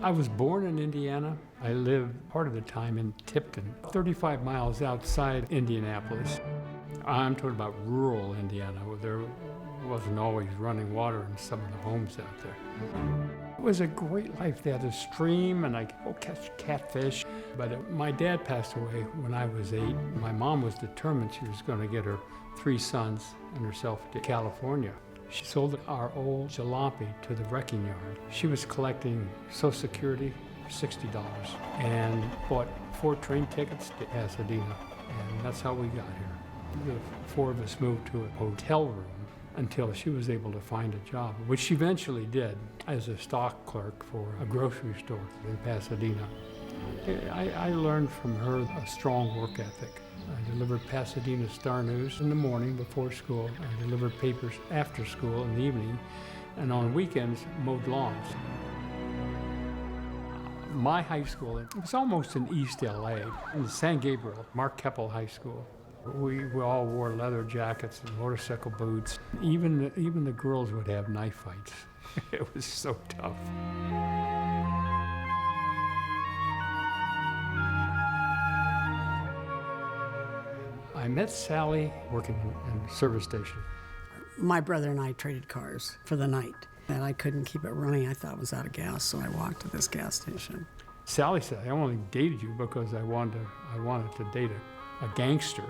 I was born in Indiana. I lived part of the time in Tipton, 35 miles outside Indianapolis. I'm talking about rural Indiana, where there wasn't always running water in some of the homes out there. It was a great life. They had a stream, and I could go catch catfish. But my dad passed away when I was 8. My mom was determined she was going to get her 3 sons and herself to California. She sold our old jalopy to the wrecking yard. She was collecting Social Security for $60 and bought 4 train tickets to Pasadena. And that's how we got here. The 4 of us moved to a hotel room until she was able to find a job, which she eventually did as a stock clerk for a grocery store in Pasadena. I learned from her a strong work ethic. I delivered Pasadena Star News in the morning before school. I delivered papers after school in the evening, and on weekends, mowed lawns. My high school, it was almost in East LA, in San Gabriel, Mark Keppel High School. We all wore leather jackets and motorcycle boots. Even the girls would have knife fights. It was so tough. I met Sally working in a service station. My brother and I traded cars for the night, and I couldn't keep it running. I thought it was out of gas, so I walked to this gas station. Sally said, I only dated you because I wanted to date a gangster.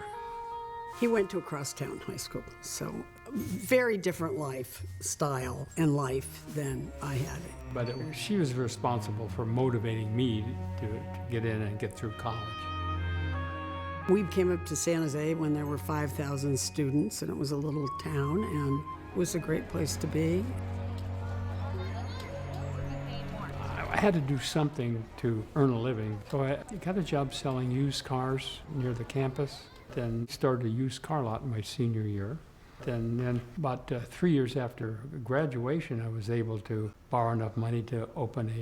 He went to a crosstown high school, so very different lifestyle and life than I had. But she was responsible for motivating me to get in and get through college. We came up to San Jose when there were 5,000 students, and it was a little town, and it was a great place to be. I had to do something to earn a living, so I got a job selling used cars near the campus, then started a used car lot in my senior year. Then about 3 years after graduation, I was able to borrow enough money to open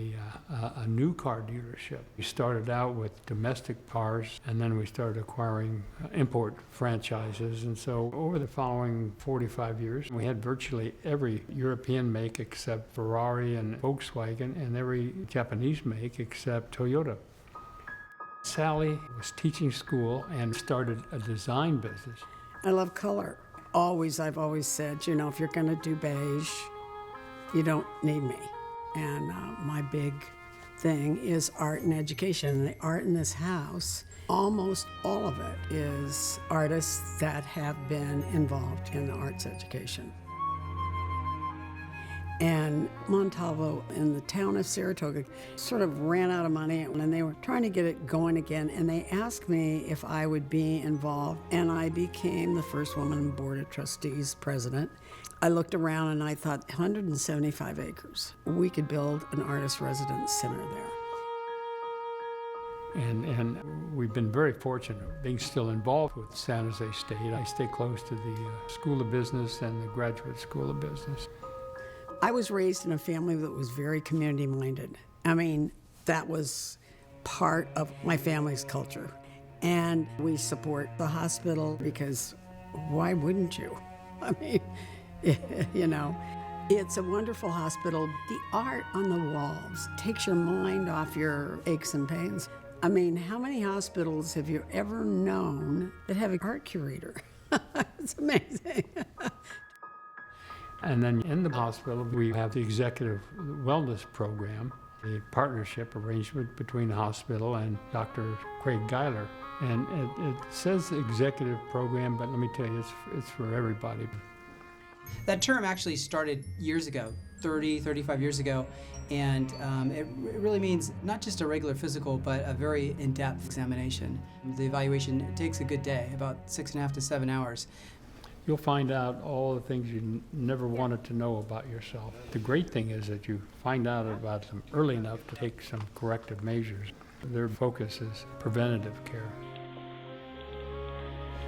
a new car dealership. We started out with domestic cars, and then we started acquiring import franchises. And so over the following 45 years, we had virtually every European make except Ferrari and Volkswagen, and every Japanese make except Toyota. Sally was teaching school and started a design business. I love color. I've always said, you know, if you're going to do beige, you don't need me. And my big thing is art and education. And the art in this house, almost all of it is artists that have been involved in the arts education. And Montalvo in the town of Saratoga sort of ran out of money, and they were trying to get it going again, and they asked me if I would be involved, and I became the first woman on board of trustees president. I looked around and I thought, 175 acres. We could build an artist residence center there. And we've been very fortunate being still involved with San Jose State. I stay close to the School of Business and the Graduate School of Business. I was raised in a family that was very community-minded. I mean, that was part of my family's culture. And we support the hospital because why wouldn't you? I mean, you know, it's a wonderful hospital. The art on the walls takes your mind off your aches and pains. I mean, how many hospitals have you ever known that have an art curator? It's amazing. And then in the hospital, we have the executive wellness program, a partnership arrangement between the hospital and Dr. Craig Geiler. And it says executive program, but let me tell you, it's for everybody. That term actually started years ago, 35 years ago, and it really means not just a regular physical, but a very in-depth examination. The evaluation takes a good day, about 6.5 to 7 hours. You'll find out all the things you never wanted to know about yourself. The great thing is that you find out about them early enough to take some corrective measures. Their focus is preventative care.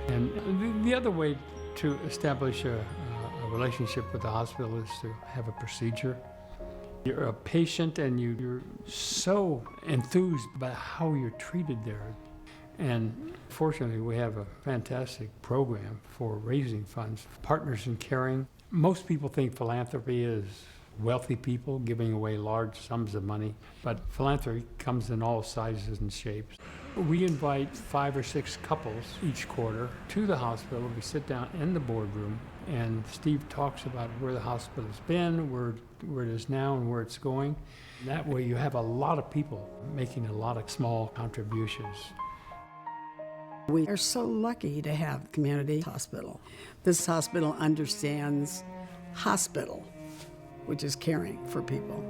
And the other way to establish a relationship with the hospital is to have a procedure. You're a patient and you're so enthused by how you're treated there. And fortunately, we have a fantastic program for raising funds, Partners in Caring. Most people think philanthropy is wealthy people giving away large sums of money, but philanthropy comes in all sizes and shapes. We invite 5 or 6 couples each quarter to the hospital. We sit down in the boardroom, and Steve talks about where the hospital's been, where it is now, and where it's going. That way you have a lot of people making a lot of small contributions. We are so lucky to have a community hospital. This hospital understands hospital, which is caring for people.